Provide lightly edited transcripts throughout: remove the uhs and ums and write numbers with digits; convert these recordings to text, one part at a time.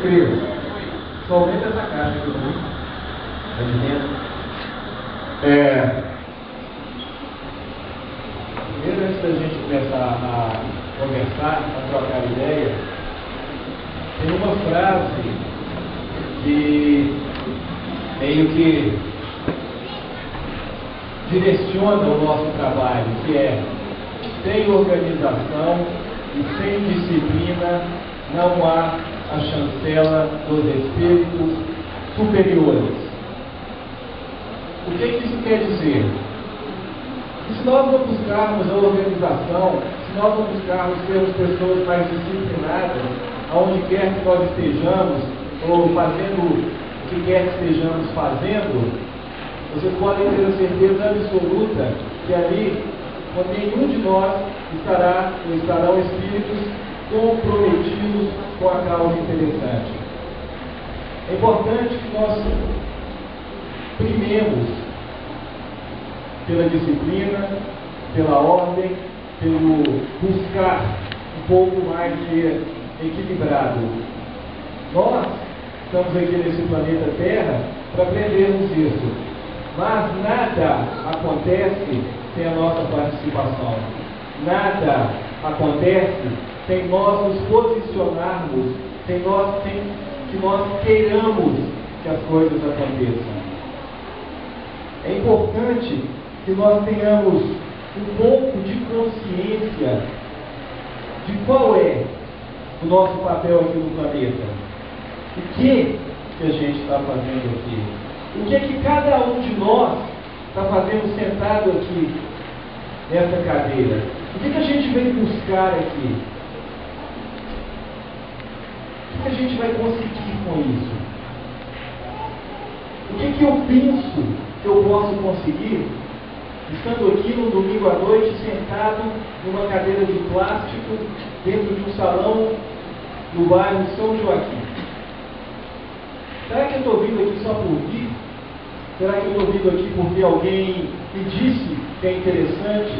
Queridos, só aumenta essa caixa aqui para mim. Tá de dentro. Primeiro, antes da gente começar a conversar, a trocar ideia, tem uma frase que meio que direciona o nosso trabalho, que é: sem organização e sem disciplina não há a chancela dos espíritos superiores. O que isso quer dizer? Que se nós não buscarmos a organização, se nós não buscarmos sermos pessoas mais disciplinadas, aonde quer que nós estejamos, ou fazendo o que quer que estejamos fazendo, vocês podem ter a certeza absoluta que ali nenhum de nós estarão espíritos comprometidos com a causa interessante. É importante que nós primemos pela disciplina, pela ordem, pelo buscar um pouco mais de equilibrado. Nós estamos aqui nesse planeta Terra para aprendermos isso, mas nada acontece sem a nossa participação. Nada acontece sem nós nos posicionarmos, sem que nós queiramos que as coisas aconteçam. É importante que nós tenhamos um pouco de consciência de qual é o nosso papel aqui no planeta. O que a gente está fazendo aqui? O que é que cada um de nós está fazendo sentado aqui nessa cadeira? O que a gente vem buscar aqui? O que a gente vai conseguir com isso? O que eu penso que eu posso conseguir estando aqui no domingo à noite, sentado numa cadeira de plástico dentro de um salão no bairro São Joaquim? Será que eu estou vindo aqui só por vir? Será que eu estou vindo aqui porque alguém me disse que é interessante?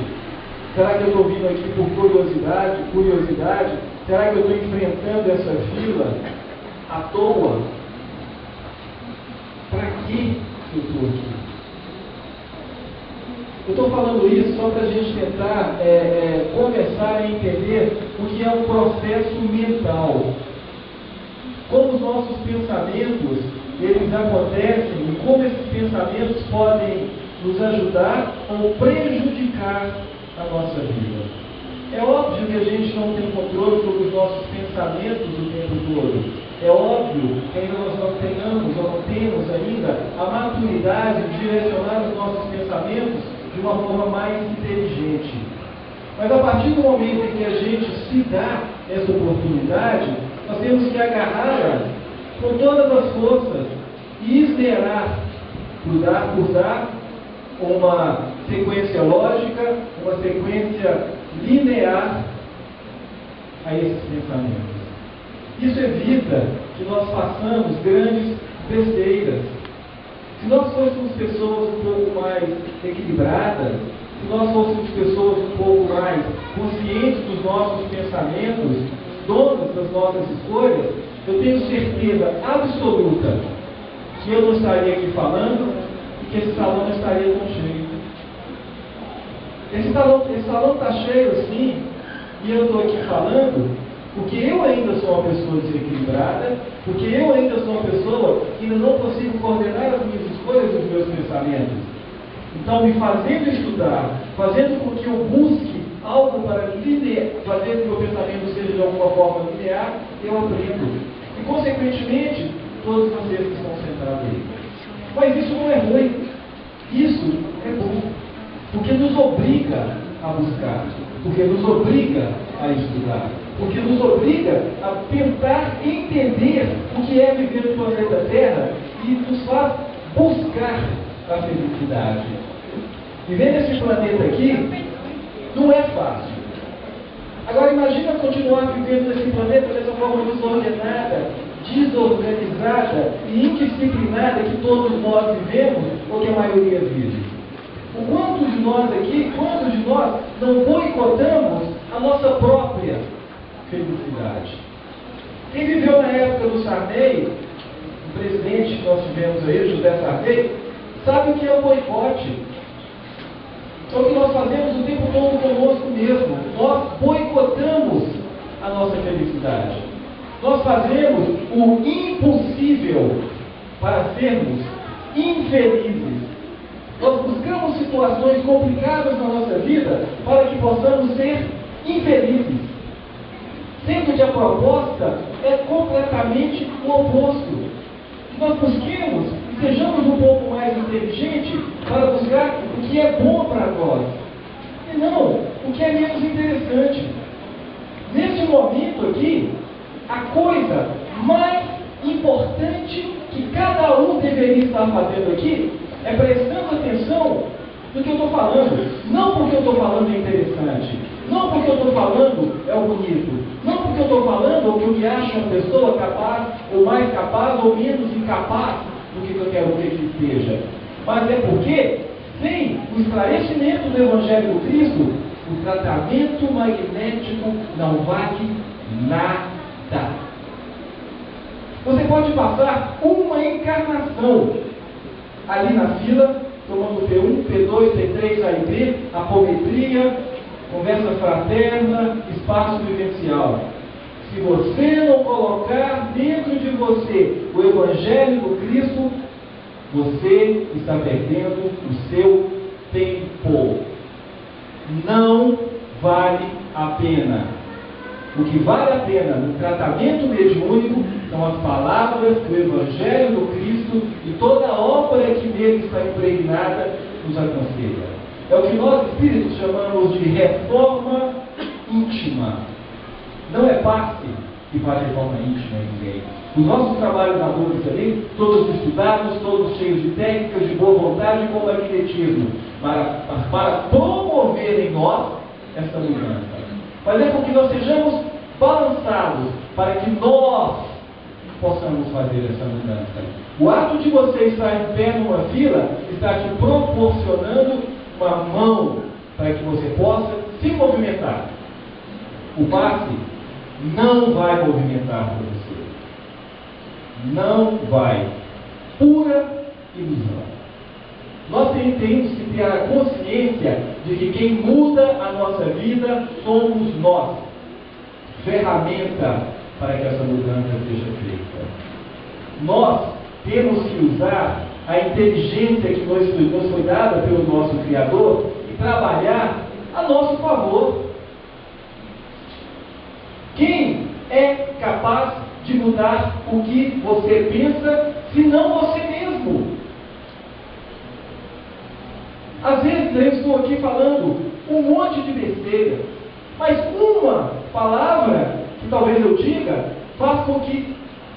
Será que eu estou vindo aqui por curiosidade? Será que eu estou enfrentando essa fila à toa? Para que eu estou aqui? Eu estou falando isso só para a gente tentar começar a entender o que é um processo mental. Como os nossos pensamentos, eles acontecem e como esses pensamentos podem nos ajudar ou prejudicar a nossa vida. É óbvio que a gente não tem controle sobre os nossos pensamentos o tempo todo. É óbvio que ainda nós não tenhamos ou não temos ainda a maturidade de direcionar os nossos pensamentos de uma forma mais inteligente. Mas a partir do momento em que a gente se dá essa oportunidade, nós temos que agarrá-la com todas as forças e esmerar, por dar uma sequência lógica, uma sequência linear a esses pensamentos. Isso evita que nós façamos grandes besteiras. Se nós fôssemos pessoas um pouco mais equilibradas, se nós fôssemos pessoas um pouco mais conscientes dos nossos pensamentos, donas das nossas escolhas, eu tenho certeza absoluta que eu não estaria aqui falando e que esse salão não estaria tão cheio. Esse salão está cheio assim, e eu estou aqui falando porque eu ainda sou uma pessoa desequilibrada, porque eu ainda sou uma pessoa que ainda não consigo coordenar as minhas escolhas e os meus pensamentos. Então, me fazendo estudar, fazendo com que eu busque algo para fazer com que o meu pensamento seja de alguma forma linear, eu aprendo. E, consequentemente, todos vocês que estão sentados aí. Mas isso não é ruim. Isso é bom. Porque nos obriga a buscar. Porque nos obriga a estudar. Porque nos obriga a tentar entender o que é viver no planeta Terra e nos faz buscar a felicidade. Viver nesse planeta aqui não é fácil. Agora imagina continuar vivendo nesse planeta dessa forma desordenada, desorganizada e indisciplinada que todos nós vivemos, ou que a maioria vive. O quanto de nós aqui, quantos de nós não boicotamos a nossa própria felicidade? Quem viveu na época época do Sarney, o presidente que nós tivemos aí, José Sarney, sabe o que é o boicote. É o que nós fazemos o tempo todo conosco mesmo. Nós boicotamos a nossa felicidade. Nós fazemos o impossível para sermos infelizes. Nós buscamos situações complicadas na nossa vida para que possamos ser infelizes. Sendo que a proposta é completamente o oposto. Nós busquemos e sejamos um pouco mais inteligentes para buscar o que é bom para nós. E não o que é menos interessante. Neste momento aqui, a coisa mais importante que cada um deveria estar fazendo aqui é prestando atenção no que eu estou falando. Não porque eu estou falando é interessante, não porque eu estou falando é o bonito, não porque eu estou falando ou que eu me acho uma pessoa capaz, ou mais capaz, ou menos incapaz do que eu quero ver que esteja, mas é porque, sem o esclarecimento do Evangelho do Cristo, o tratamento magnético não vale nada. Você pode passar uma encarnação ali na fila, tomando P1, P2, P3, A e B, apometria, conversa fraterna, espaço vivencial. Se você não colocar dentro de você o Evangelho do Cristo, você está perdendo o seu tempo. Não vale a pena. O que vale a pena no tratamento mediúnico são as palavras do Evangelho do Cristo e toda a obra que nele está impregnada nos aconselha. É o que nós espíritos chamamos de reforma íntima. Não é passe que faz reforma íntima em ninguém. Os nossos trabalhadores ali, todos estudados, todos cheios de técnicas, de boa vontade e com magnetismo, para promover em nós essa mudança. Fazer com que nós sejamos balançados, para que nós possamos fazer essa mudança. O ato de você estar em pé numa fila está te proporcionando uma mão para que você possa se movimentar. O passe não vai movimentar para você. Não vai. Pura ilusão. Nós temos que ter a consciência de que quem muda a nossa vida somos nós. Ferramenta para que essa mudança seja feita. Nós temos que usar a inteligência que nos foi dada pelo nosso Criador e trabalhar a nosso favor. Quem é capaz de mudar o que você pensa, se não você mesmo? Às vezes eu estou aqui falando um monte de besteira, mas uma palavra que talvez eu diga faz com que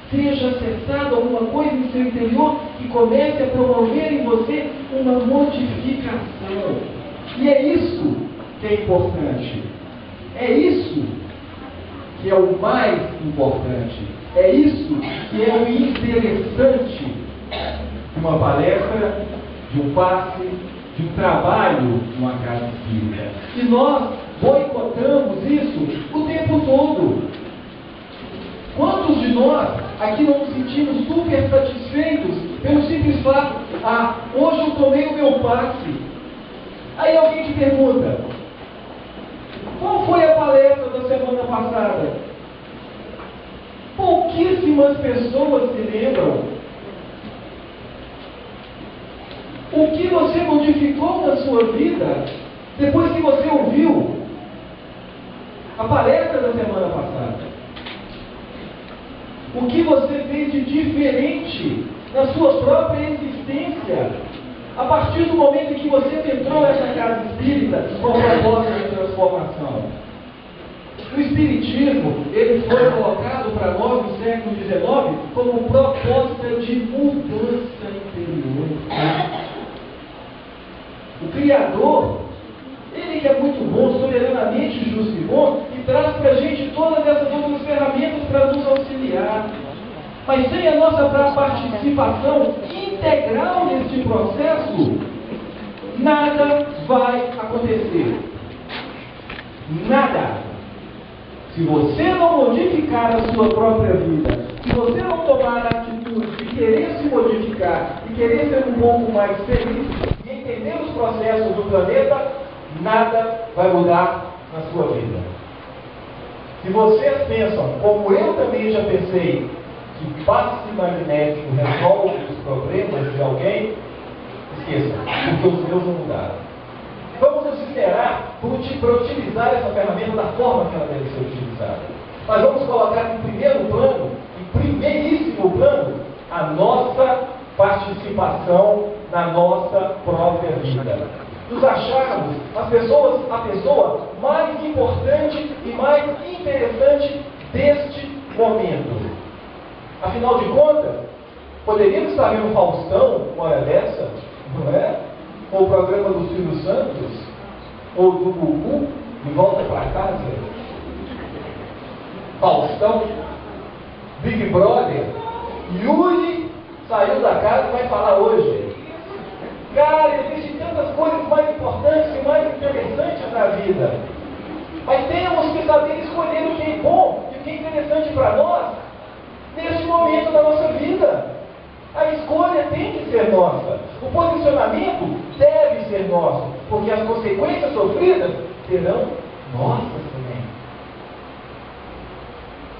seja acessada alguma coisa em seu interior que comece a promover em você uma modificação. E é isso que é importante. É isso que é o mais importante. É isso que é o interessante de uma palestra, de um passe, de um trabalho numa casa espírita. E nós boicotamos isso o tempo todo. Quantos de nós aqui não nos sentimos super satisfeitos pelo simples fato, hoje eu tomei o meu passe. Aí alguém te pergunta, qual foi a palestra da semana passada? Pouquíssimas pessoas se lembram. O que você modificou na sua vida depois que você ouviu a palestra da semana passada? O que você fez de diferente na sua própria existência a partir do momento em que você entrou nessa casa espírita com a proposta de transformação? O Espiritismo, ele foi colocado para nós no século XIX como proposta de mudança interior. O Criador, ele que é muito bom, soberanamente justo e bom, e traz para a gente todas essas outras ferramentas para nos auxiliar. Mas sem a nossa participação integral neste processo, nada vai acontecer. Nada. Se você não modificar a sua própria vida, se você não tomar a atitude de querer se modificar e querer ser um pouco mais feliz e entender os processos do planeta, nada vai mudar na sua vida. Se vocês pensam, como eu também já pensei, que passe magnético resolve os problemas de alguém, esqueçam, porque os meus não mudaram. Vamos nos esperar para utilizar essa ferramenta da forma que ela deve ser utilizada. Mas vamos colocar em primeiro plano, em primeiríssimo plano, a nossa participação na nossa própria vida. Nos acharmos a pessoa mais importante e mais interessante deste momento. Afinal de contas, poderíamos estar vendo Faustão, uma hora dessa, não é? Ou o programa do Silvio Santos, ou do Gugu, de volta para casa. Faustão, Big Brother, Yuri saiu da casa e vai falar hoje. Cara, existem tantas coisas mais importantes e mais interessantes na vida. Mas temos que saber escolher o que é bom e o que é interessante para nós neste momento da nossa vida. A escolha tem que ser nossa. O posicionamento deve ser nosso, porque as consequências sofridas serão nossas também.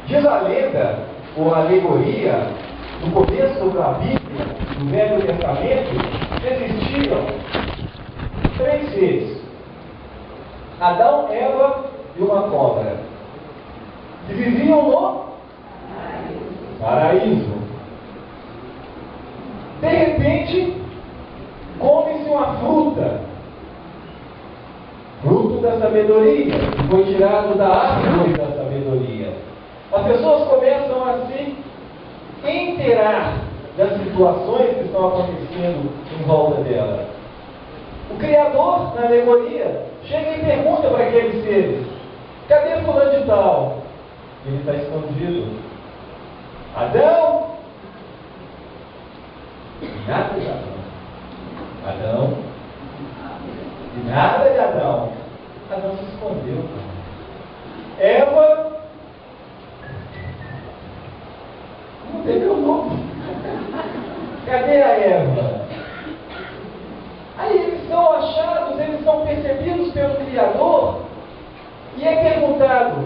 Diz a lenda, ou a alegoria, no começo da Bíblia, no Velho Testamento, existiam 3 seres: Adão, Eva e uma cobra, que viviam no paraíso. De repente, come-se uma fruta, fruto da sabedoria, que foi tirado da árvore da sabedoria. As pessoas começam a se inteirar das situações que estão acontecendo em volta dela. O Criador, na alegoria, chega e pergunta para aqueles seres: cadê fulano de tal? Ele está escondido. Adão? Nada de Adão. Adão? Nada de Adão. Adão se escondeu. Eva? Não tem meu nome. Cadê a Eva? Aí eles são achados, eles são percebidos pelo Criador e é perguntado: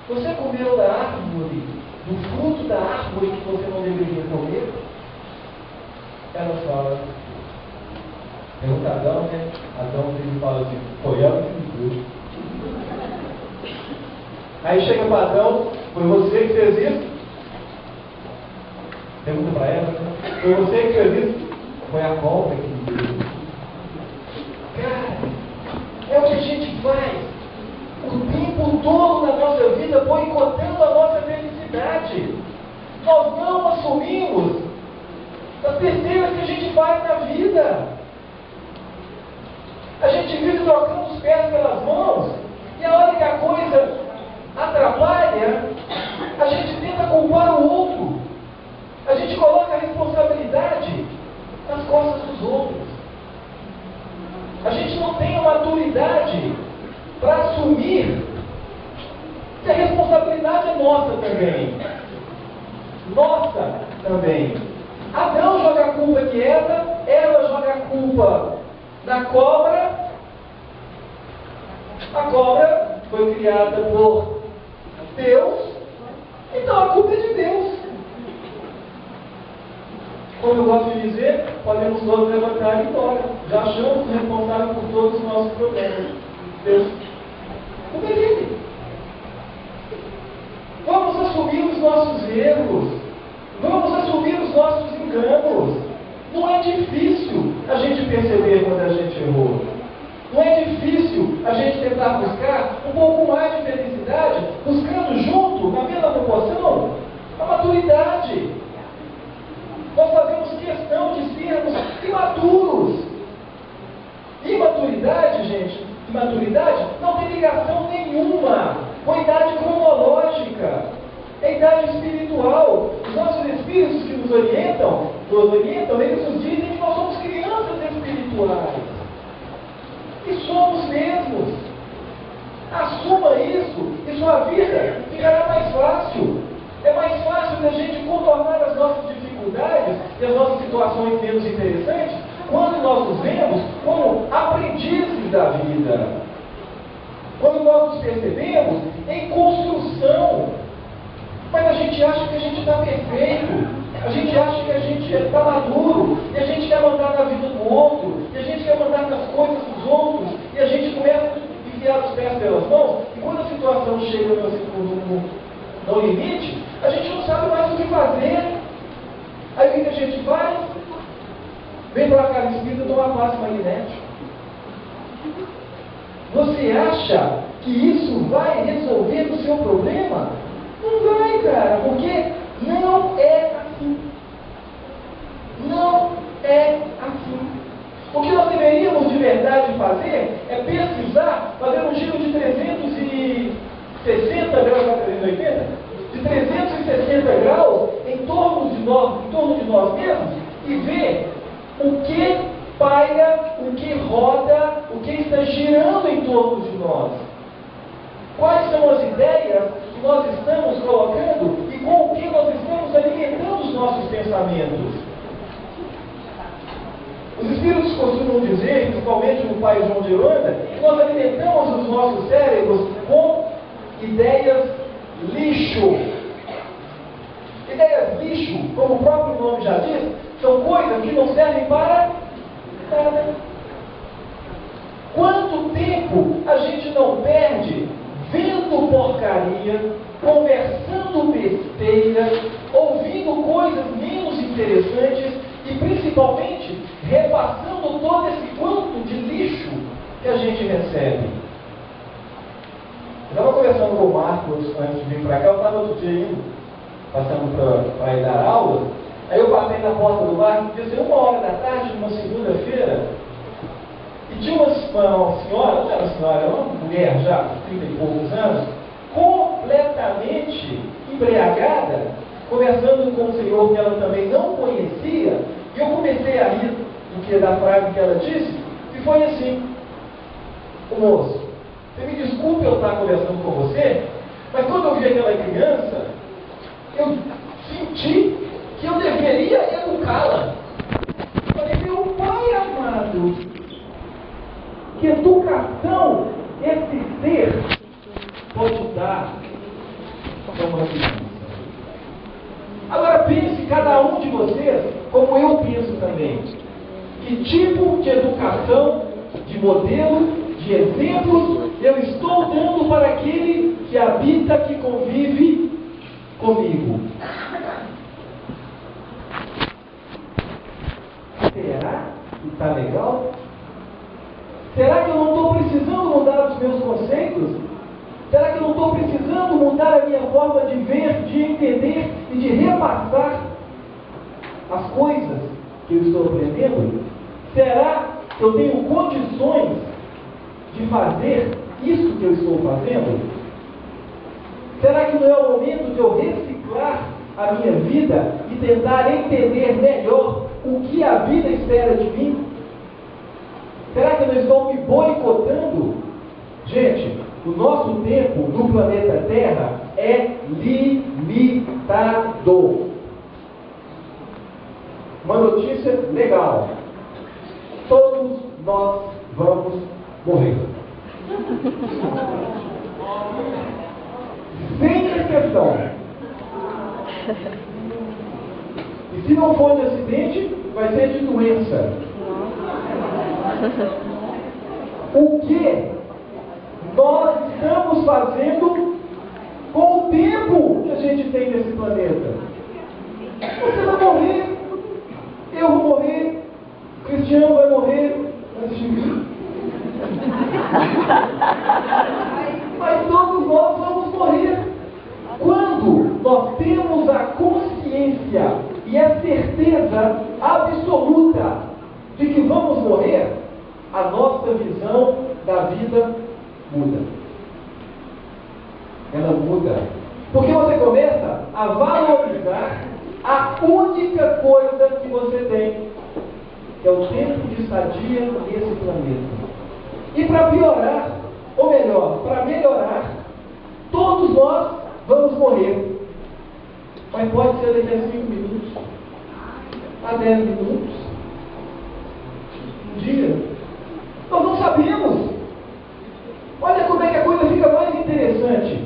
você comeu da árvore, do fruto da árvore que você não deveria comer? Ela fala, pergunta a Adão, né? Adão ele fala assim: foi ela que me deu. Aí chega para Adão: foi você que fez isso? Pergunta para ela: foi você que fez isso? Foi a cobra que me deu. Cara, é o que a gente faz o tempo todo na nossa vida, boicotando a nossa felicidade. Nós não assumimos as besteiras que a gente faz na vida. A gente vive trocando os pés pelas mãos, e a hora que a coisa atrapalha, a gente tenta culpar o outro. A gente coloca a responsabilidade nas costas dos outros. A gente não tem a maturidade para assumir que a responsabilidade é nossa também. Nossa também. Adão joga a culpa de Eva joga a culpa na cobra. A cobra foi criada por Deus, então a culpa é de Deus. Como eu gosto de dizer, podemos todos levantar e ir embora. Já achamos o responsável por todos os nossos problemas. Deus. A culpa é dele. Vamos assumir os nossos erros. Vamos assumir os nossos enganos. Não é difícil a gente perceber quando a gente errou. Não é difícil a gente tentar buscar um pouco mais de felicidade, buscando junto, na mesma proporção, a maturidade. Nós fazemos questão de sermos imaturos. Imaturidade, gente, imaturidade não tem ligação nenhuma com a idade cronológica. É a idade espiritual. Os nossos espíritos que nos orientam, eles nos dizem que nós somos crianças espirituais. E somos mesmos. Assuma isso e sua vida ficará mais fácil. É mais fácil da gente contornar e as nossas situações menos interessantes, quando nós nos vemos como aprendizes da vida. Quando nós nos percebemos em construção. Mas a gente acha que a gente está perfeito, a gente acha que a gente está maduro, e a gente quer mandar na vida do outro, e a gente quer mandar nas coisas dos outros, e a gente começa a enfiar os pés pelas mãos, e quando a situação chega no limite, a gente não sabe mais o que fazer. Aí o que a gente faz? Vem para cá no espírito tomar passe magnético. Você acha que isso vai resolver o seu problema? Não vai, cara, porque não é assim. Não é assim. O que nós deveríamos de verdade fazer é pesquisar, fazer um giro de 360 graus para 380, de 360 graus em torno de nós mesmos e ver o que paira, o que roda, o que está girando em torno de nós. Quais são as ideias que nós estamos colocando e com o que nós estamos alimentando os nossos pensamentos? Os espíritos costumam dizer, principalmente no Pai João de Holanda, que nós alimentamos os nossos cérebros com ideias lixo. Ideias lixo, como o próprio nome já diz, são coisas que não servem para nada. Quanto tempo a gente não perde vendo porcaria, conversando besteira, ouvindo coisas menos interessantes e principalmente repassando todo esse quanto de lixo que a gente recebe. Eu estava conversando com o Marcos antes de vir para cá, eu estava outro dia indo, passando para ir dar aula, aí eu passei na porta do Marcos, devia ser 1h da tarde, numa segunda-feira, e tinha uma senhora, não era uma senhora, era uma mulher já, com 30 e poucos anos, completamente embriagada, conversando com um senhor que ela também não conhecia, e eu comecei a rir da frase que ela disse, e foi assim: "Ô moço, você me desculpe eu estar conversando com você, mas quando eu vi aquela criança, eu senti que eu deveria educá-la." Eu falei: "Meu pai amado, que educação esse ser pode dar para uma criança?" Agora pense cada um de vocês, como eu penso também. Que tipo de educação, de modelo, de exemplos eu estou dando para aquele que habita, que convive comigo? Será que está legal? Será que eu não estou precisando mudar os meus conceitos? Será que eu não estou precisando mudar a minha forma de ver, de entender e de repassar as coisas que eu estou aprendendo? Será que eu tenho condições de fazer isso que eu estou fazendo? Será que não é o momento de eu reciclar a minha vida e tentar entender melhor o que a vida espera de mim? Será que eu não estou me boicotando? Gente, o nosso tempo no planeta Terra é limitado. Uma notícia legal: todos nós vamos morrer. Sem exceção. E se não for de acidente, vai ser de doença. O que nós estamos fazendo com o tempo que a gente tem nesse planeta? Você vai morrer, eu vou morrer, o Cristiano vai morrer antes de mim. Mas todos nós vamos morrer. Quando nós temos a consciência e a certeza absoluta de que vamos morrer, a nossa visão da vida muda. Ela muda. Porque você começa a valorizar a única coisa que você tem, que é o tempo de estadia nesse planeta. E para piorar, ou melhor, para melhorar, todos nós vamos morrer. Mas pode ser daqui a 5 minutos. a 10 minutos, um dia. Nós não sabemos. Olha como é que a coisa fica mais interessante.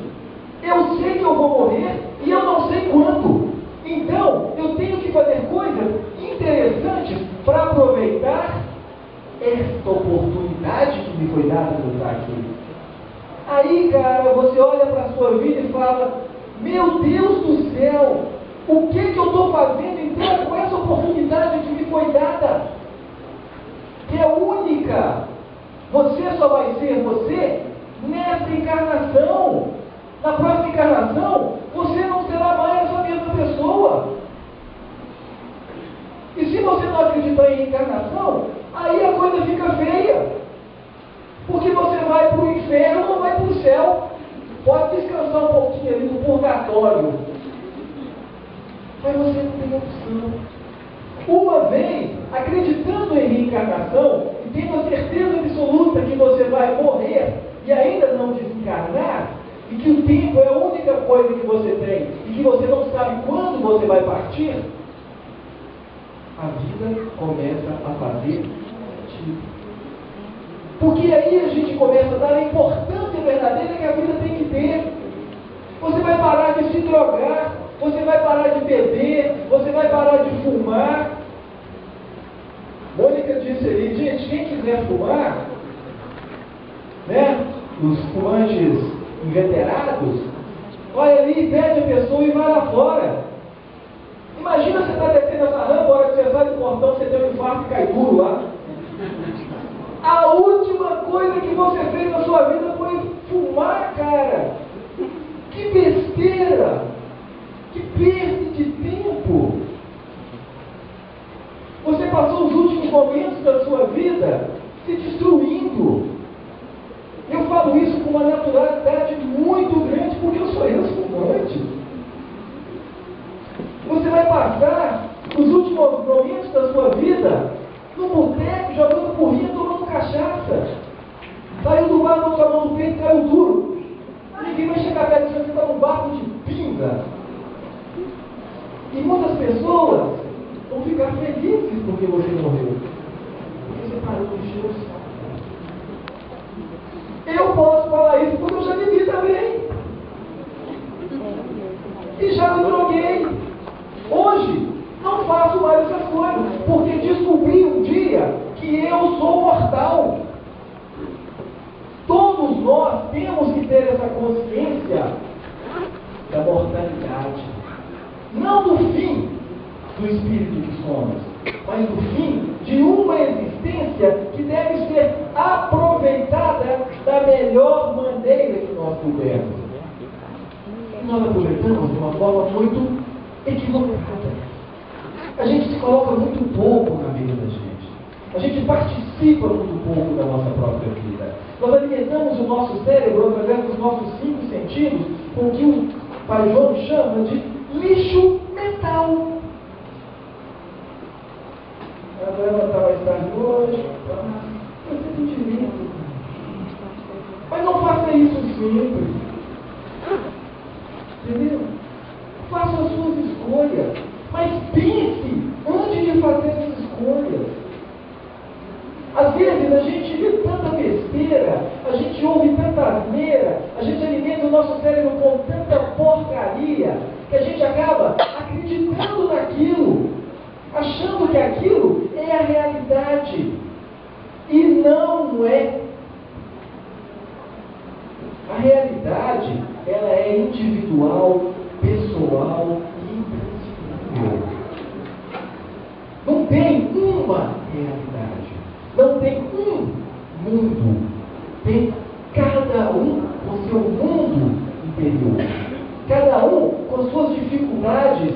Eu sei que eu vou morrer e eu não sei quando. Então, eu tenho que fazer coisas interessantes para aproveitar esta oportunidade que me foi dada por estar aqui. Aí, cara, você olha para a sua vida e fala: meu Deus do céu, o que eu estou fazendo então com essa oportunidade que me foi dada? Que é única. Você só vai ser você nessa encarnação. Na próxima encarnação, você não será mais essa mesma pessoa. E se você não acreditar em reencarnação, aí a coisa fica feia. Porque você vai para o inferno ou vai para o céu. Pode descansar um pouquinho ali no purgatório. Mas você não tem opção. Uma vez, acreditando em reencarnação, e tendo a certeza absoluta que você vai morrer e ainda não desencarnar, e que o tempo é a única coisa que você tem, e que você não sabe quando você vai partir, a vida começa a fazer sentido. Porque aí a gente começa a dar a importância verdadeira que a vida tem que ter. Você vai parar de se drogar, você vai parar de beber, você vai parar de fumar. Mônica disse ali: gente, quem quiser fumar, né, os fumantes inveterados, olha ali, pede a pessoa e vai lá fora. Imagina você estar descendo essa rampa, a hora que você sai do portão, você tem um infarto e cai duro lá. A última coisa que você fez na sua vida foi fumar, cara. Que besteira! Que perda de tempo! Você passou os últimos momentos da sua vida se destruindo. Eu falo isso com uma naturalidade muito grande, porque eu sou ex-fumante. Você vai passar os últimos momentos da sua vida no boteco, jogando porrinha, tomando cachaça. Saiu do bar, botou a mão no peito, caiu duro. Ninguém vai chegar perto de você, está num barco de pinga. E muitas pessoas vão ficar felizes porque você morreu. Porque você parou de encher o saco. Eu posso falar isso porque eu já vivi também. E já me droguei. Hoje, não faço mais essas coisas, porque descobri um dia que eu sou mortal. Todos nós temos que ter essa consciência da mortalidade. Não do fim do espírito que somos, mas do fim de uma existência que deve ser aproveitada da melhor maneira que nós pudermos. E nós aproveitamos de uma forma muito equivocada. A gente se coloca muito pouco na vida da gente. A gente participa muito pouco da nossa própria vida. Nós alimentamos o nosso cérebro através dos nossos 5 sentidos com o que o Pai João chama de lixo mental. A Ana está mais tarde hoje. Você tem direito. Mas não faça isso sempre. Entendeu? Faça as suas escolhas. Mas pense antes de fazer as escolhas. Às vezes a gente vê tanta besteira, a gente ouve tanta asneira, a gente alimenta o nosso cérebro com tanta porcaria, que a gente acaba acreditando naquilo, achando que aquilo é a realidade. E não é. A realidade, ela é individual, pessoal e imprescindível. Não tem uma realidade. Não tem um mundo. Tem cada um com seu mundo interior. Cada um com as suas dificuldades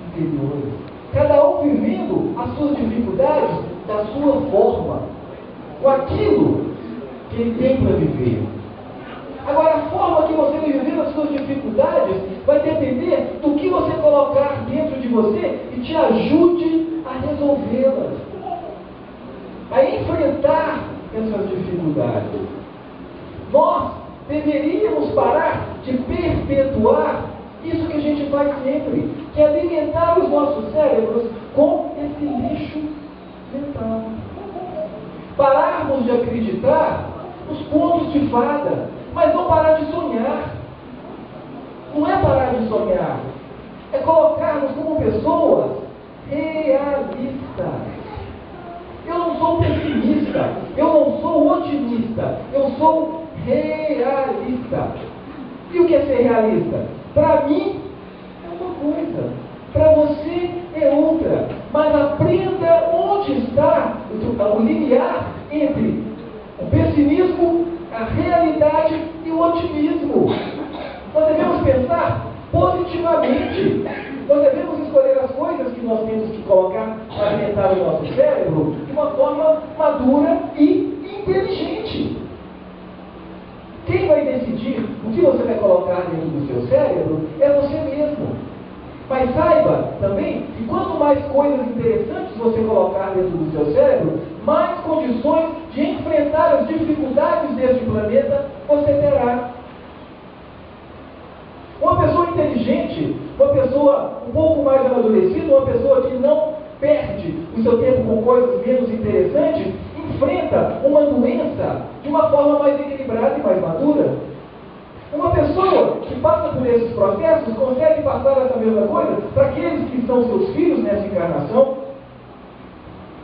interiores. Cada um vivendo as suas dificuldades da sua forma. Com aquilo que ele tem para viver. Agora, a forma que você vai viver as suas dificuldades vai depender do que você colocar dentro de você e te ajude a resolvê-las, a enfrentar essas dificuldades. Nós deveríamos parar de perpetuar isso que a gente faz sempre. que é alimentar os nossos cérebros com esse lixo mental. Pararmos de acreditar nos contos de fada, mas não parar de sonhar. Não é parar de sonhar, é colocarmos como pessoas realistas. Eu não sou pessimista, eu não sou otimista, eu sou realista. E o que é ser realista? Para mim é uma coisa, para você é outra. Mas aprenda onde está o limiar entre o pessimismo, a realidade e o otimismo. Nós devemos pensar positivamente. Nós devemos escolher as coisas que nós temos que colocar para alimentar o nosso cérebro de uma forma madura e inteligente. Quem vai decidir o que você vai colocar dentro do seu cérebro é você mesmo. Mas saiba também que quanto mais coisas interessantes você colocar dentro do seu cérebro, mais condições de enfrentar as dificuldades deste planeta você terá. Uma pessoa inteligente, uma pessoa um pouco mais amadurecida, uma pessoa que não perde o seu tempo com coisas menos interessantes, enfrenta uma doença de uma forma mais equilibrada e mais madura. Uma pessoa que passa por esses processos consegue passar essa mesma coisa para aqueles que são seus filhos nessa encarnação.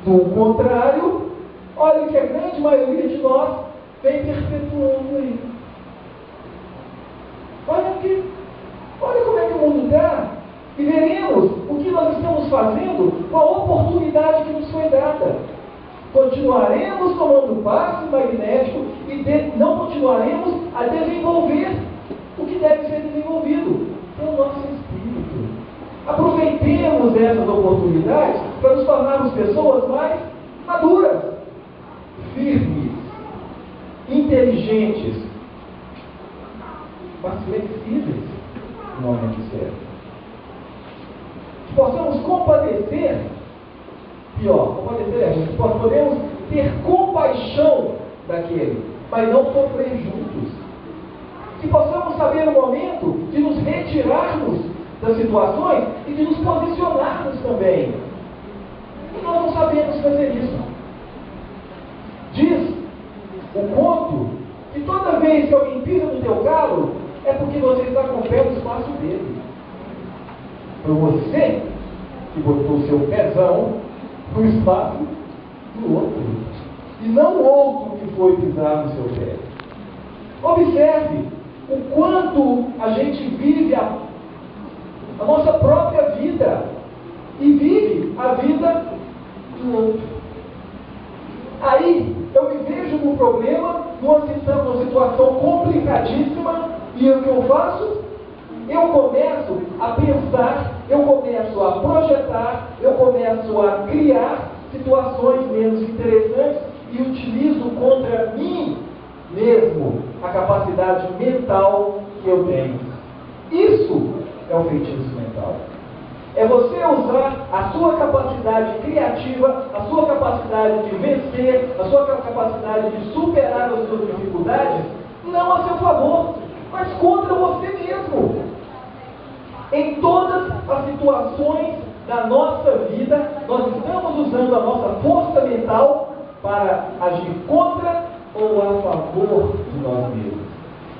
Do contrário, olha que a grande maioria de nós vem perpetuando aí. Olha aqui. Olha como é que o mundo está. E veremos o que nós estamos fazendo com a oportunidade que nos foi dada. Continuaremos tomando passe magnético e não continuaremos a desenvolver o que deve ser desenvolvido pelo nosso espírito. Aproveitemos essas oportunidades para nos tornarmos pessoas mais maduras, firmes, inteligentes, mas flexíveis no momento certo. Que possamos compadecer, pior, compadecer é ruim, que podemos ter compaixão daquele, mas não sofrer juntos. Que possamos saber no momento de nos retirarmos das situações e de nos posicionarmos também. E nós não sabemos fazer isso. Diz o conto que toda vez que alguém pisa no teu calo, é porque você está com o pé no espaço dele. Foi você que botou o seu pezão no espaço do outro. E não o outro que foi pisar no seu pé. Observe o quanto a gente vive a nossa própria vida e vive a vida do outro. Aí eu me vejo num problema, numa situação complicadíssima, e o que eu faço? Eu começo a pensar, eu começo a projetar, eu começo a criar situações menos interessantes e utilizo contra mim mesmo a capacidade mental que eu tenho. Isso é o feitiço mental. É você usar a sua capacidade criativa, a sua capacidade de vencer, a sua capacidade de superar as suas dificuldades, não a seu favor, mas contra você mesmo. Em todas as situações da nossa vida, nós estamos usando a nossa força mental para agir contra ou a favor de nós mesmos.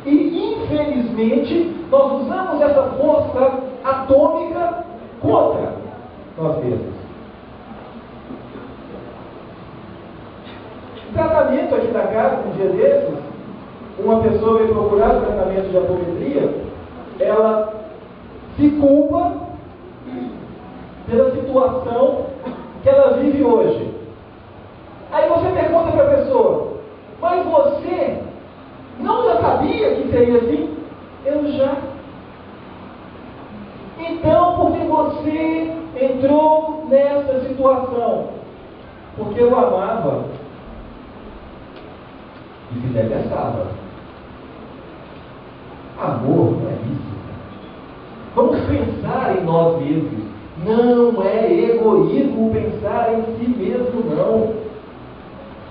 E, infelizmente, nós usamos essa força atômica contra nós mesmos. O tratamento aqui da casa, um dia desses, uma pessoa veio procurar o tratamento de apometria, ela se culpa pela situação que ela vive hoje. Aí você pergunta para a pessoa, mas você não já sabia que seria assim? Eu já. Então, por que você entrou nessa situação? Porque eu amava e se detestava. Amor não é isso. Vamos pensar em nós mesmos. Não é egoísmo pensar em si mesmo, não.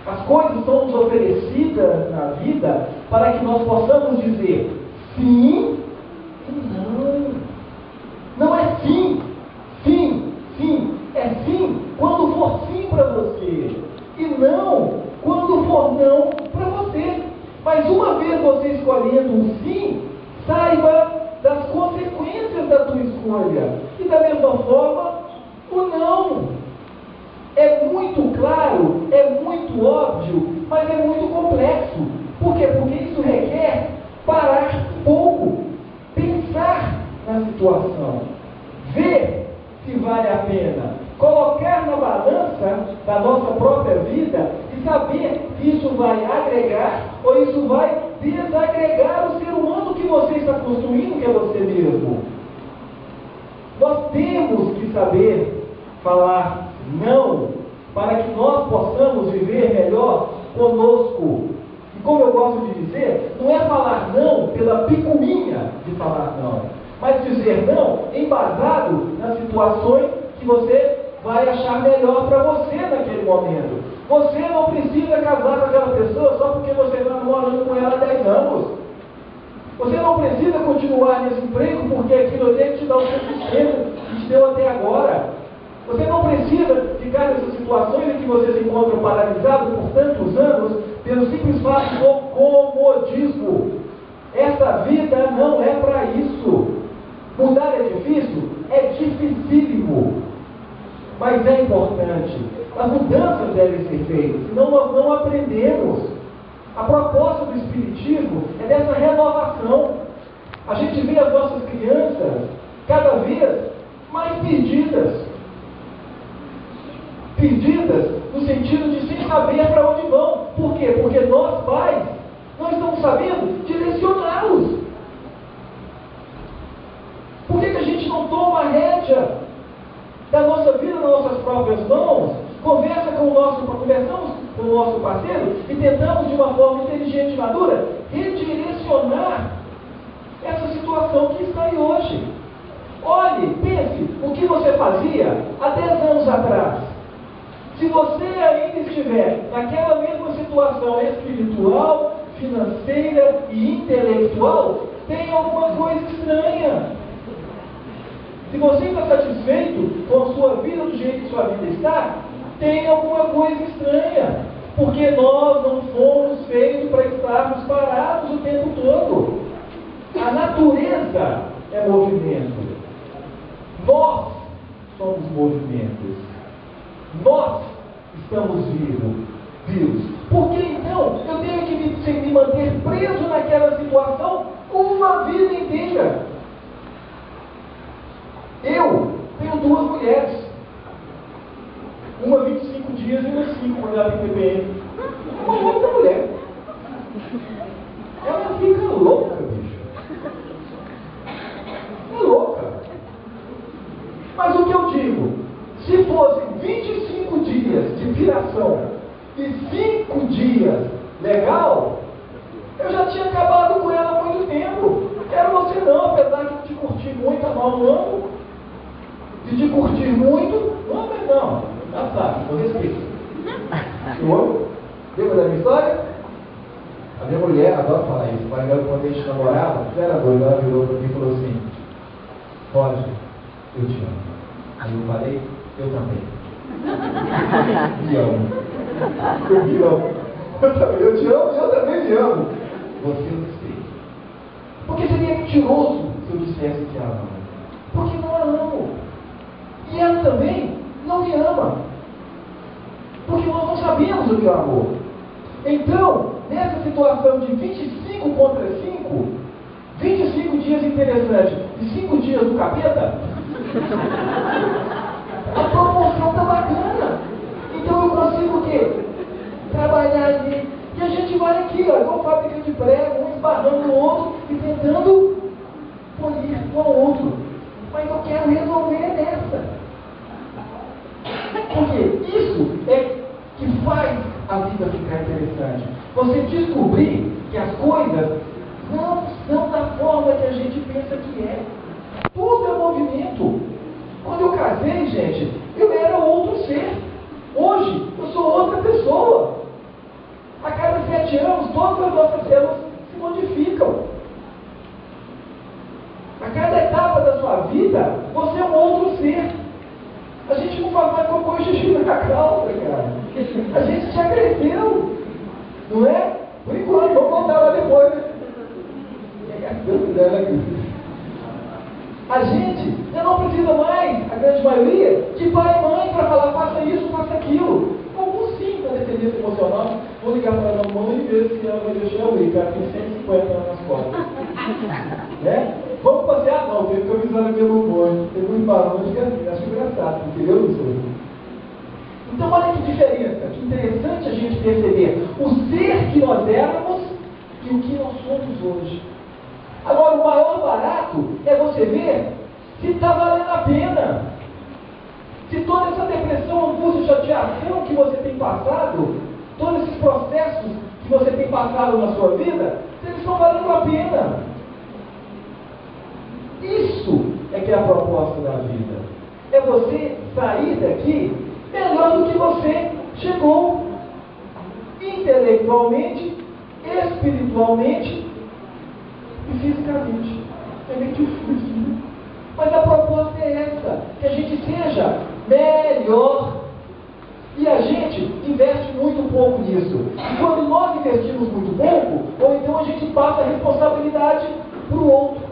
As coisas são nos oferecidas na vida para que nós possamos dizer sim e não. Não é sim escolhendo um sim, saiba das consequências da tua escolha. E da mesma forma, o não. É muito claro, é muito óbvio, mas é muito complexo. Por quê? Porque isso requer parar um pouco, pensar na situação, ver se vale a pena, colocar na balança da nossa própria vida e saber que isso vai agregar ou isso vai desagregar o ser humano que você está construindo, que é você mesmo. Nós temos que saber falar não, para que nós possamos viver melhor conosco. E como eu gosto de dizer, não é falar não pela picuinha de falar não, mas dizer não embasado nas situações que você vai achar melhor para você naquele momento. Você não precisa casar com aquela pessoa só porque você está namorando com ela há 10 anos. Você não precisa continuar nesse emprego porque aquilo ali te dá o sustento que te deu até agora. Você não precisa ficar nessas situações em que você se encontra paralisado por tantos anos pelo simples fato do comodismo. Essa vida não é para isso. Mudar é difícil? É dificílimo. Mas é importante. As mudanças devem ser feitas, senão nós não aprendemos. A proposta do Espiritismo é dessa renovação. A gente vê as nossas crianças cada vez mais perdidas. Perdidas no sentido de sem saber para onde vão. Por quê? Porque nós, pais, não estamos sabendo direcioná-los. Por que a gente não toma a rédea da nossa vida nas nossas próprias mãos, conversamos com o nosso parceiro e tentamos, de uma forma inteligente e madura, redirecionar essa situação que está aí hoje? Olhe, pense o que você fazia há 10 anos atrás. Se você ainda estiver naquela mesma situação espiritual, financeira e intelectual, tem alguma coisa estranha. Se você está satisfeito com a sua vida do jeito que sua vida está, tem alguma coisa estranha. Porque nós não fomos feitos para estarmos parados o tempo todo. A natureza é movimento. Nós somos movimentos. Nós estamos vivos. Por que então eu tenho que me manter preso naquela situação uma vida inteira? Eu tenho 2 mulheres. Uma 25 dias e uma 5, quando ela tem TPM. Uma outra mulher. Ela fica louca, bicho. É louca. Mas o que eu digo? Se fossem 25 dias de viração e 5 dias legal, eu já tinha acabado com ela há muito tempo. Quero você não, apesar de te curtir muito, amar um amo. De te curtir muito, não, já sabe, eu respeito. Eu amo. Lembra da minha história? A minha mulher adora falar isso. Mas quando a gente namorava, já era doido, ela virou para mim e falou assim: Roger, eu te amo. Aí eu falei: eu também. Me amo. Eu me amo. Eu te amo e eu também me amo. Você eu respeito. Porque seria mentiroso se eu dissesse que a amo. Porque não a amo. E ela também não me ama. Porque nós não sabemos o que é o amor. Então, nessa situação de 25 contra 5, 25 dias interessantes e 5 dias do capeta, a proporção está bacana. Então eu consigo o quê? Trabalhar ali. E a gente vai aqui, ó, igual fábrica de prego, um esbarrando no outro e tentando polir um ao outro. Mas eu quero resolver nessa. Porque isso é que faz a vida ficar interessante. Você descobrir que as coisas não são da forma que a gente pensa que é. Tudo é movimento. Quando eu casei, gente, eu era outro ser. Hoje, eu sou outra pessoa. A cada 7 anos, todas as nossas células se modificam. A cada etapa da sua vida, você é um outro ser. A gente não faz mais cocô e xixi na calça, cara. A gente já cresceu. Não é? Por enquanto, vamos voltar lá depois, né? Deus quiser, né? A gente já não precisa mais, a grande maioria, de pai e mãe para falar, faça isso, faça aquilo. Alguns sim, para dependência emocional, vou ligar para a mamãe e ver se ela vai deixar eu ir, cara, tem 150 nas costas. Né? Vamos passear? Não, tem que avisar a minha mamãe. Tem muito barulho, acho engraçado, porque eu não sou. Então, olha que diferença, que interessante a gente perceber o ser que nós éramos e o que nós somos hoje. Agora, o maior barato é você ver se está valendo a pena. Se toda essa depressão, angústia, chateação que você tem passado, todos esses processos que você tem passado na sua vida, se eles estão valendo a pena. Isso é que é a proposta da vida. É você sair daqui melhor do que você chegou. Intelectualmente, espiritualmente e fisicamente. É meio difícil, né? Mas a proposta é essa, que a gente seja melhor. E a gente investe muito pouco nisso. E quando nós investimos muito pouco, ou então a gente passa a responsabilidade para o outro.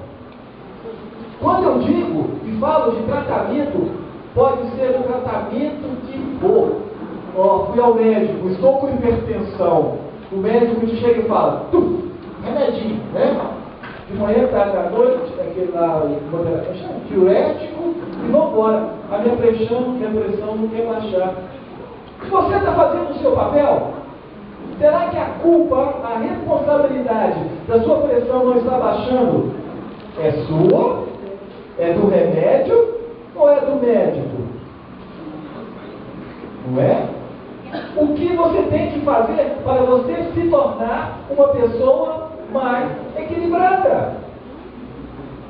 Quando eu digo e falo de tratamento, pode ser o tratamento que for. Fui ao médico, estou com hipertensão. O médico te chega e fala, remedinho, né? De manhã, tarde, à noite, aquele lá, diurético, e vamos embora. A minha pressão não quer baixar. Você está fazendo o seu papel? Será que a culpa, a responsabilidade da sua pressão não está baixando é sua? É do remédio ou é do médico? Não é? O que você tem que fazer para você se tornar uma pessoa mais equilibrada?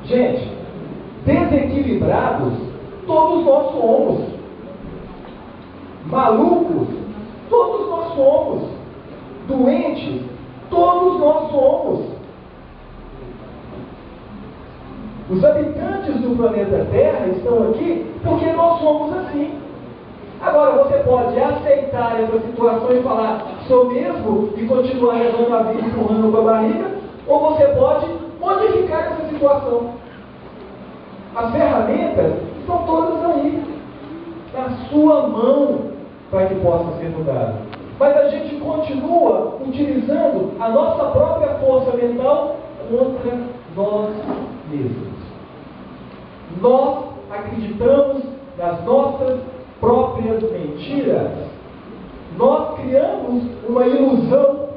Gente, desequilibrados todos nós somos. Malucos todos nós somos. Doentes todos nós somos. Os habitantes do planeta Terra estão aqui porque nós somos assim. Agora, você pode aceitar essa situação e falar, sou mesmo, e continuar levando a vida empurrando com a barriga, ou você pode modificar essa situação. As ferramentas estão todas aí, na sua mão, para que possa ser mudado. Mas a gente continua utilizando a nossa própria força mental contra nós mesmos. Nós acreditamos nas nossas próprias mentiras. Nós criamos uma ilusão,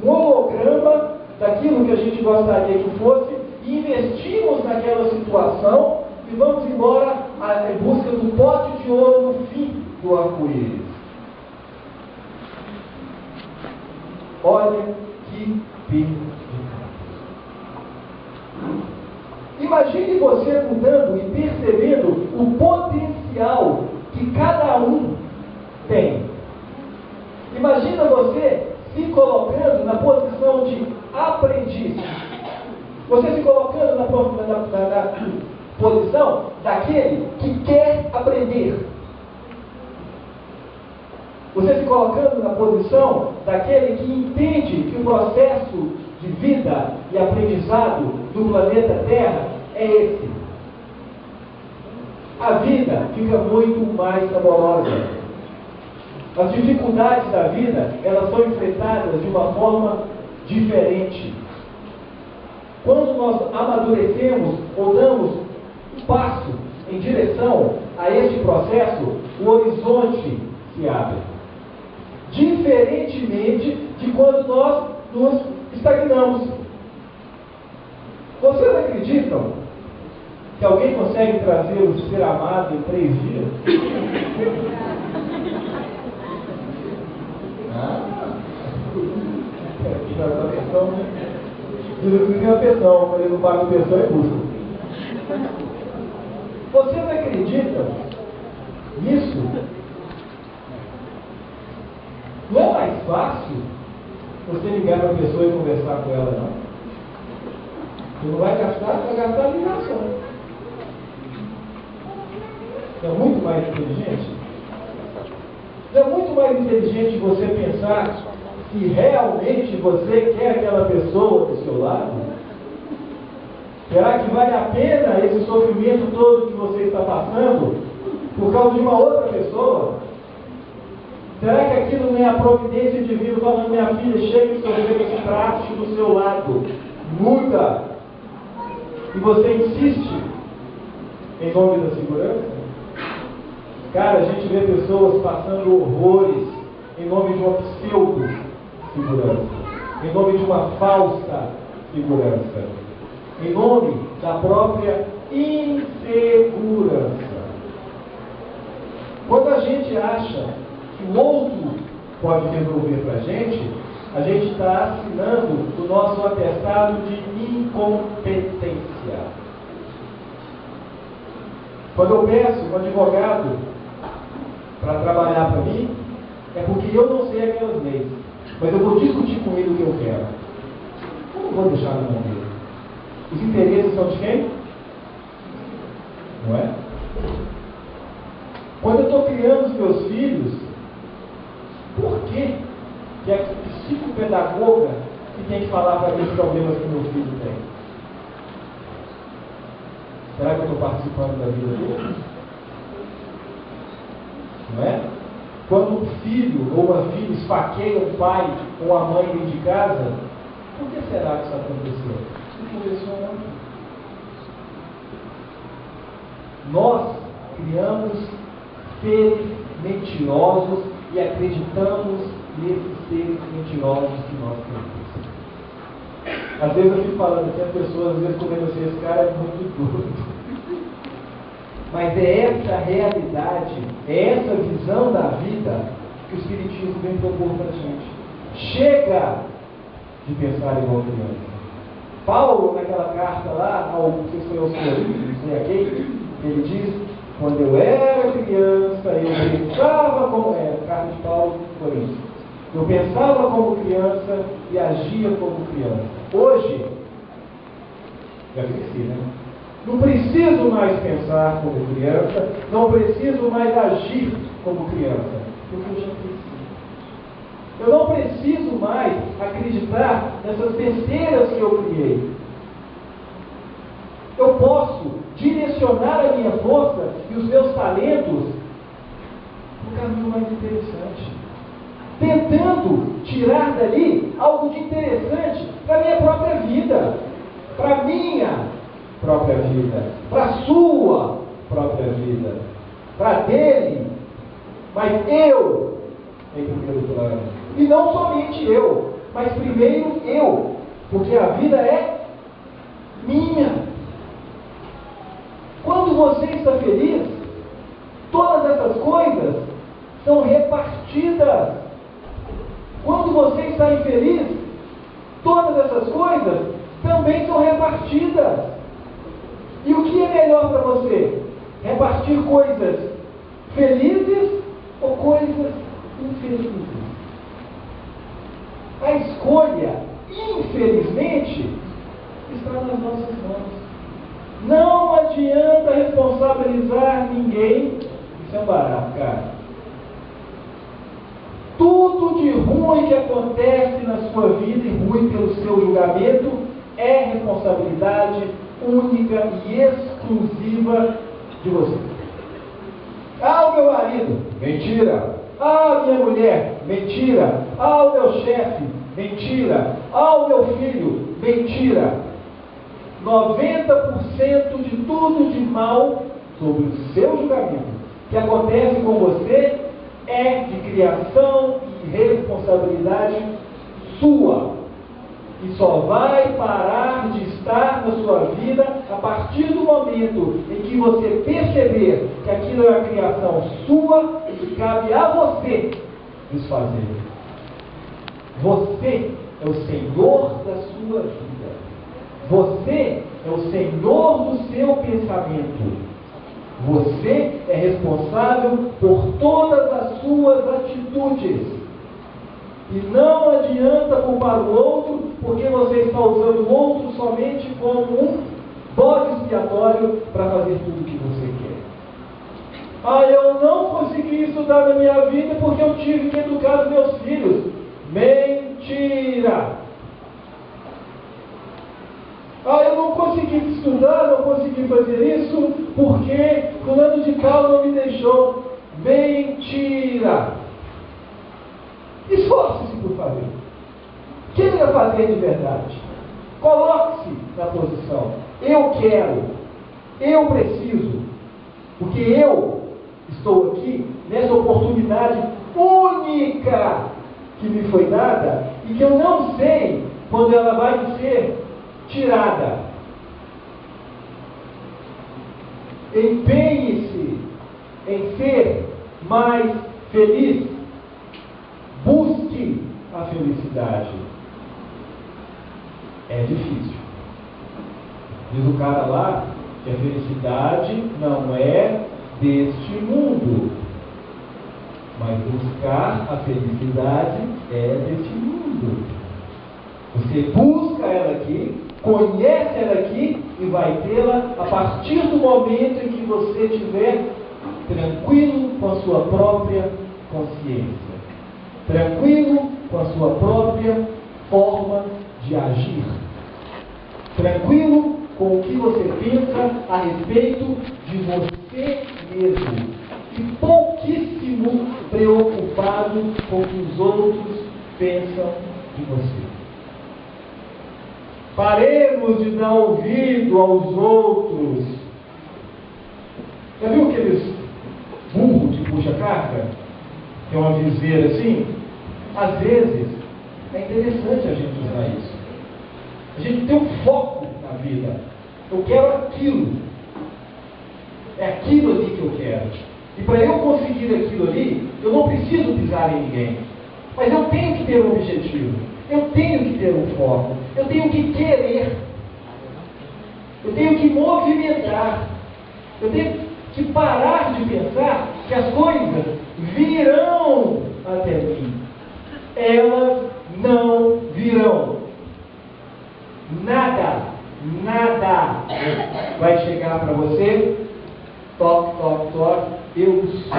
um holograma daquilo que a gente gostaria que fosse e investimos naquela situação e vamos embora em busca do pote de ouro no fim do arco-íris. Olha que perda. Imagine você mudando e percebendo o potencial que cada um tem. Imagina você se colocando na posição de aprendiz. Você se colocando na posição daquele que quer aprender. Você se colocando na posição daquele que entende que o processo de vida e aprendizado do planeta Terra é esse. A vida fica muito mais saborosa. As dificuldades da vida, elas são enfrentadas de uma forma diferente. Quando nós amadurecemos ou damos um passo em direção a este processo, o horizonte se abre. Diferentemente de quando nós nos estagnamos. Vocês acreditam que alguém consegue trazer o ser amado em 3 dias? Aqui na pensão, né? Diz a pensão, quando ele não paga a pensão é busca. Vocês acreditam nisso? Não é mais fácil você ligar para a pessoa e conversar com ela, não. Você não vai gastar a ligação. É muito mais inteligente. É muito mais inteligente você pensar se realmente você quer aquela pessoa do seu lado Será que vale a pena esse sofrimento todo que você está passando por causa de uma outra pessoa? Será que aquilo não é a providência divina falando, minha filha, chega de sofrer esse traste do seu lado, muda, e você insiste em nome da segurança? Cara, a gente vê pessoas passando horrores em nome de uma pseudo-segurança, em nome de uma falsa segurança, em nome da própria insegurança. Quando a gente acha que o outro pode resolver para a gente está assinando o nosso atestado de incompetência. Quando eu peço um advogado para trabalhar para mim, é porque eu não sei aquelas leis, mas eu vou discutir com ele o que eu quero. Eu não vou deixar na mão dele. Os interesses são de quem? Não é? Quando eu estou criando os meus filhos, por que é a psicopedagoga que tem que falar para mim os problemas que meu filho tem? Será que eu estou participando da vida dele? Não é? Quando um filho ou uma filha esfaqueia o pai ou a mãe dentro de casa, por que será que isso aconteceu? Isso começou ontem. Nós criamos seres mentirosos e acreditamos nesses seres mentirosos que nós temos. Às vezes eu fico falando assim, as pessoas às vezes comendo assim, esse cara é muito doido. Mas é essa realidade, é essa visão da vida que o Espiritismo vem propor para a gente. Chega de pensar igual criança. Paulo, naquela carta lá, não sei se foi aos Coríntios, não sei a quem, ele diz, quando eu era criança, eu pensava como... carta de Paulo, Coríntios. Eu pensava como criança e agia como criança. Hoje, já cresci, né? Não preciso mais pensar como criança, não preciso mais agir como criança, porque eu já cresci. Eu não preciso mais acreditar nessas besteiras que eu criei. Eu posso direcionar a minha força e os meus talentos para um caminho mais interessante, tentando tirar dali algo de interessante para a minha própria vida, para a minha própria vida, para a sua própria vida, para a dele, mas eu em primeiro plano. E não somente eu, mas primeiro eu, porque a vida é minha. Quando você está feliz, todas essas coisas são repartidas. Quando você está infeliz, todas essas coisas também são repartidas. E o que é melhor para você? Repartir coisas felizes ou coisas infelizes? A escolha, infelizmente, está nas nossas mãos. Não adianta responsabilizar ninguém. Isso é um barato, cara. Tudo de ruim que acontece na sua vida e ruim pelo seu julgamento é responsabilidade única e exclusiva de você. Ah, o meu marido, mentira. Ah, minha mulher, mentira. Ah, o meu chefe, mentira. Ah, o meu filho, mentira. 90% de tudo de mal sobre o seu julgamento que acontece com você é de criação e responsabilidade sua. E só vai parar de estar na sua vida a partir do momento em que você perceber que aquilo é a criação sua e que cabe a você desfazer. Você é o Senhor da sua vida. Você é o Senhor do seu pensamento. Você é responsável por todas as suas atitudes. E não adianta culpar o outro, porque você está usando o outro somente como um bode expiatório para fazer tudo o que você quer. Ah, eu não consegui estudar na minha vida porque eu tive que educar os meus filhos. Mentira! Ah, eu não consegui estudar, não consegui fazer isso, porque fulano de tal não me deixou. Mentira! Esforce-se por fazer. Queira fazer de verdade. Coloque-se na posição. Eu quero. Eu preciso. Porque eu estou aqui nessa oportunidade única que me foi dada e que eu não sei quando ela vai me ser tirada. Empenhe-se em ser mais feliz. Busque a felicidade. É difícil. Diz o cara lá que a felicidade não é deste mundo. Mas buscar a felicidade é deste mundo. Você busca ela aqui, conhece ela aqui e vai tê-la a partir do momento em que você estiver tranquilo com a sua própria consciência, tranquilo com a sua própria forma de agir, tranquilo com o que você pensa a respeito de você mesmo e pouquíssimo preocupado com o que os outros pensam de você. Paremos de dar ouvido aos outros. Já viu aqueles burros de puxa-carga? Que é uma viseira assim? Às vezes, é interessante a gente usar isso. A gente tem um foco na vida. Eu quero aquilo. É aquilo ali que eu quero. E para eu conseguir aquilo ali, eu não preciso pisar em ninguém. Mas eu tenho que ter um objetivo. Eu tenho que ter um foco. Eu tenho que querer. Eu tenho que movimentar. Eu tenho que parar de pensar que as coisas virão até mim. Elas não virão. Nada vai chegar para você. Toque, toque, toque. Eu sou.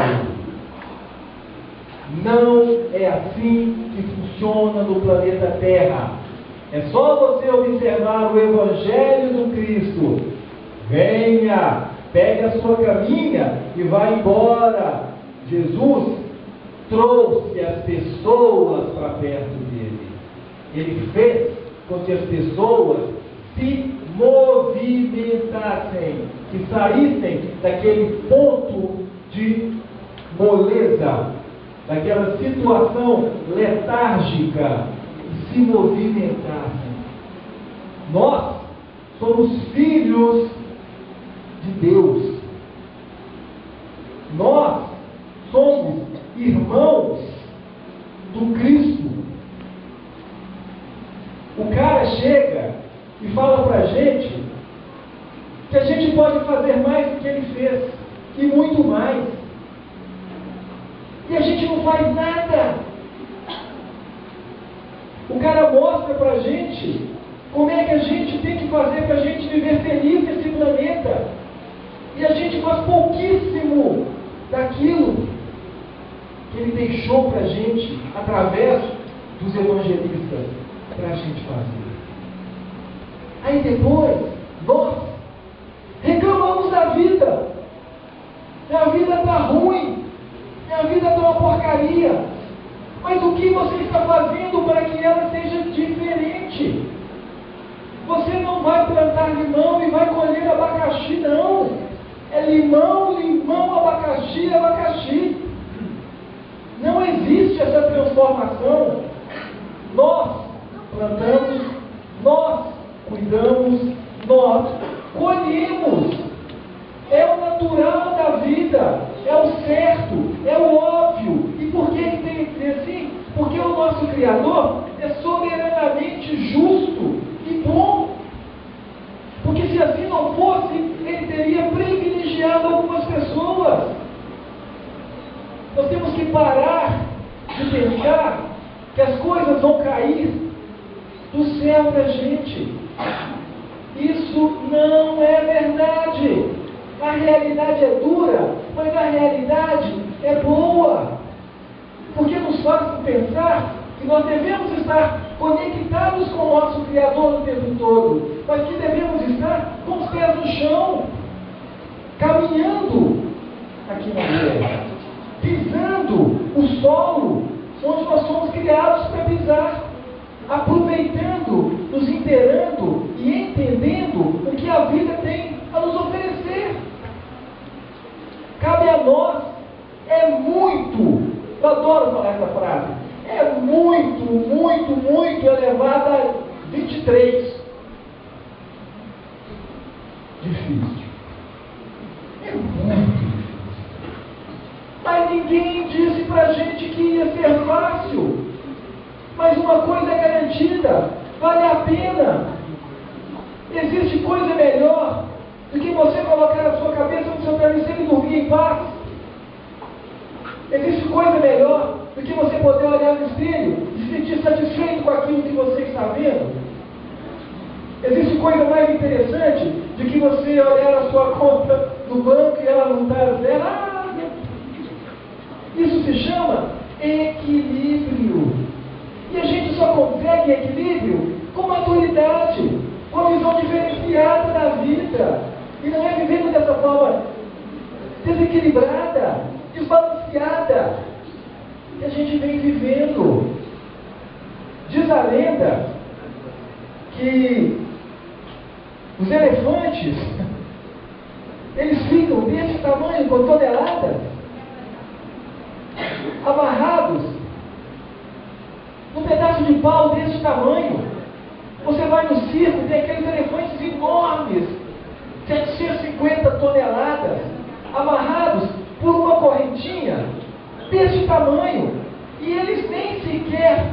Não é assim que funciona no planeta Terra. É só você observar o Evangelho do Cristo. Venha, pegue a sua caminha e vá embora. Jesus trouxe as pessoas para perto dele. Ele fez com que as pessoas se movimentassem, que saíssem daquele ponto de moleza, daquela situação letárgica, e se movimentassem. Nós somos filhos de Deus. Nós somos irmãos do Cristo. O cara chega e fala para a gente que a gente pode fazer mais do que ele fez, e muito mais. E a gente não faz nada. O cara mostra para a gente como é que a gente tem que fazer para a gente viver feliz nesse planeta. E a gente faz pouquíssimo daquilo que ele deixou para a gente, através dos evangelistas, para a gente fazer. Aí depois, nós reclamamos da vida. A vida está ruim. A vida está uma porcaria. Mas o que você está fazendo para que ela seja diferente? Você não vai plantar limão e vai colher abacaxi, não. É limão, limão, abacaxi, abacaxi. Não existe essa transformação. Nós plantamos, nós cuidamos, nós colhemos. É o natural da vida, é o certo, é o óbvio. E por que tem que ser assim? Porque o nosso Criador é soberanamente justo e bom. Porque se assim não fosse, ele teria privilegiado algumas pessoas. Nós temos que parar de pensar que as coisas vão cair do céu para a gente. Isso não é verdade. A realidade é dura, mas a realidade é boa. Porque nos faz pensar E nós devemos estar conectados com o nosso Criador o tempo todo, mas que devemos estar com os pés no chão, caminhando aqui na terra, pisando o solo onde nós somos criados para pisar, aproveitando, nos inteirando e entendendo o que a vida tem a nos oferecer. Cabe a nós, eu adoro falar essa frase, é muito elevada a 23. Difícil. É muito difícil. Mas ninguém disse pra gente que ia ser fácil. Mas uma coisa é garantida, vale a pena. Existe coisa melhor do que você colocar a sua cabeça no seu travesseiro e dormir em paz. Existe coisa melhor do que você poder olhar no espelho e se sentir satisfeito com aquilo que você está vendo. Existe coisa mais interessante do que você olhar a sua conta no banco e ela não está zero. Isso se chama equilíbrio. E a gente só consegue equilíbrio com maturidade, com uma visão diferenciada da vida. E não é vivendo dessa forma desequilibrada, desbalanceada, que a gente vem vivendo. Diz a lenda que os elefantes, eles ficam desse tamanho, com toneladas, amarrados num pedaço de pau desse tamanho. Você vai no circo, tem aqueles elefantes enormes, 750 toneladas, amarrados por uma correntinha desse tamanho, e eles nem sequer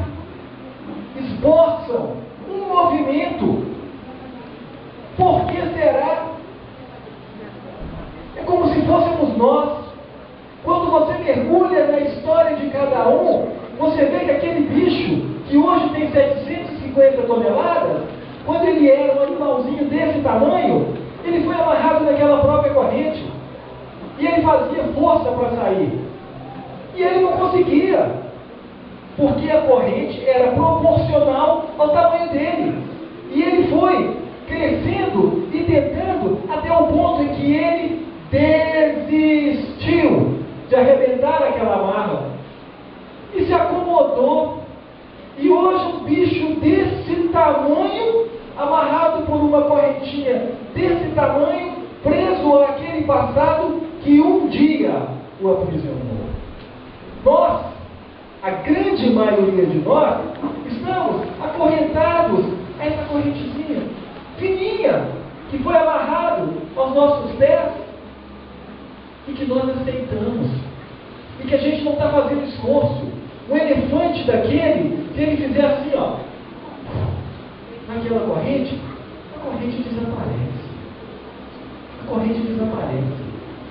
esboçam um movimento. Por que será? É como se fôssemos nós. Quando você mergulha na história de cada um, você vê que aquele bicho, que hoje tem 750 toneladas, quando ele era um animalzinho desse tamanho, ele foi amarrado naquela própria corrente. E ele fazia força para sair. E ele não conseguia, porque a corrente era proporcional ao tamanho dele. E ele foi crescendo e tentando até o ponto em que ele desistiu de arrebentar aquela amarra e se acomodou. E hoje um bicho desse tamanho, amarrado por uma correntinha desse tamanho, preso àquele passado que um dia o aprisionou. Nós, a grande maioria de nós, estamos acorrentados a essa correntezinha fininha que foi amarrado aos nossos pés e que nós aceitamos, e que a gente não está fazendo esforço. Um elefante daquele, se ele fizer assim, ó, naquela corrente, a corrente desaparece. A corrente desaparece.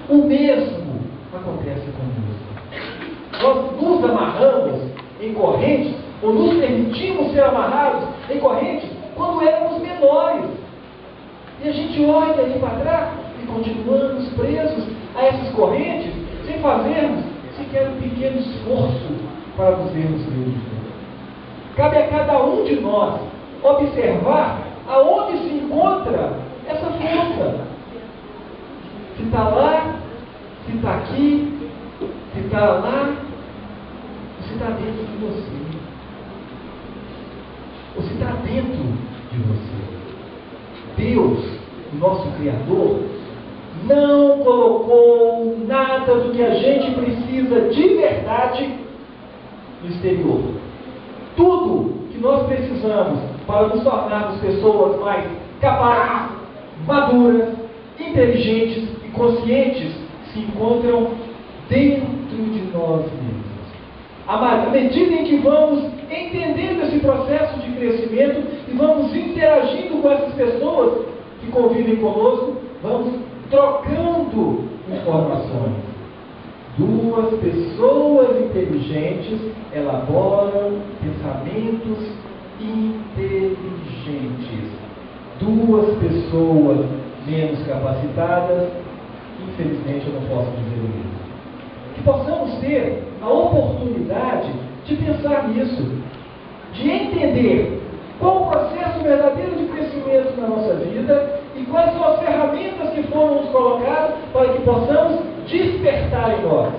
O mesmo acontece conosco. Nós nos amarramos em correntes, ou nos permitimos ser amarrados em correntes, quando éramos menores. E a gente olha ali para trás e continuamos presos a essas correntes, sem fazermos sequer um pequeno esforço para nos vermos livres. Cabe a cada um de nós observar aonde se encontra essa força. Se está lá, se está aqui, se está lá, ou se está dentro de você. Ou se está dentro de você. Deus, o nosso Criador, não colocou nada do que a gente precisa de verdade no exterior. Tudo que nós precisamos para nos tornarmos pessoas mais capazes, maduras, inteligentes e conscientes se encontram dentro de nós mesmos. À medida em que vamos entendendo esse processo de crescimento e vamos interagindo com essas pessoas que convivem conosco, vamos trocando informações. Duas pessoas inteligentes elaboram pensamentos inteligentes. Duas pessoas menos capacitadas, infelizmente eu não posso dizer o mesmo. Que possamos ter a oportunidade de pensar nisso. de entender qual o processo verdadeiro de crescimento na nossa vida e quais são as ferramentas que foram nos colocadas para que possamos despertar em nós.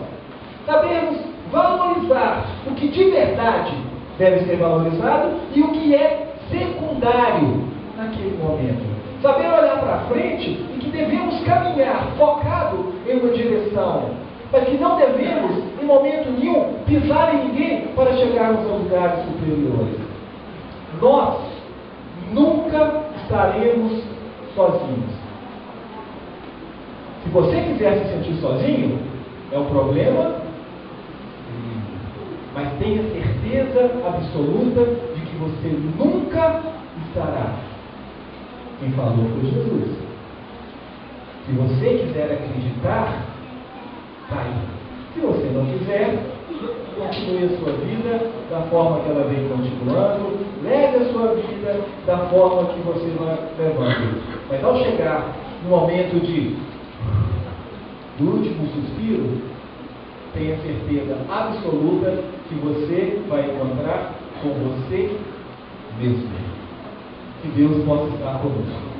Sabemos valorizar o que de verdade deve ser valorizado e o que é secundário naquele momento. Saber olhar para frente e que devemos caminhar focado em uma direção, mas que não devemos, em momento nenhum, pisar em ninguém para chegarmos a lugares superiores. Nós nunca estaremos sozinhos. Se você quiser se sentir sozinho, é um problema, mas tenha certeza absoluta de que você nunca estará. Quem falou foi Jesus. Se você quiser acreditar, está aí. Se você não quiser, continue a sua vida da forma que ela vem continuando, leve a sua vida da forma que você vai levando. Mas ao chegar no momento do último suspiro, tenha certeza absoluta que você vai encontrar com você mesmo. Que Deus possa estar conosco.